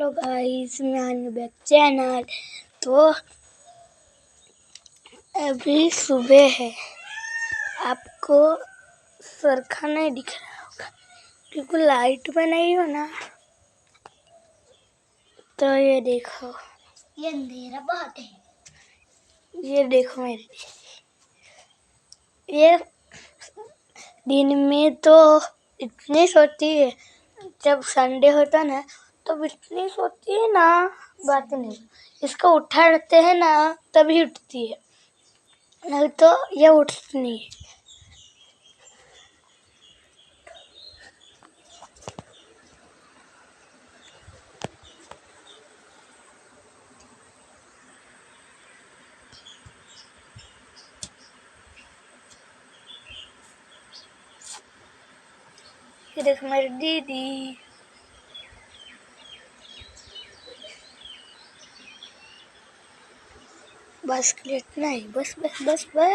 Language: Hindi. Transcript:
हेलो गाइस, मैं आने बैक चैनल। तो अभी सुबह है, आपको सरखा नहीं दिख रहा होगा क्योंकि लाइट में नहीं हो ना। तो ये देखो, ये अंधेरा बहुत है। ये देखो मेरे, ये दिन में तो इतनी सोती है, जब संडे होता ना तब इतनी सोती है ना, बात नहीं। इसको उठाते हैं ना तभी उठती है, नहीं तो ये उठती नहीं है। ये देखो मेरी दीदी, बस इतना ही, बस बस बस बस।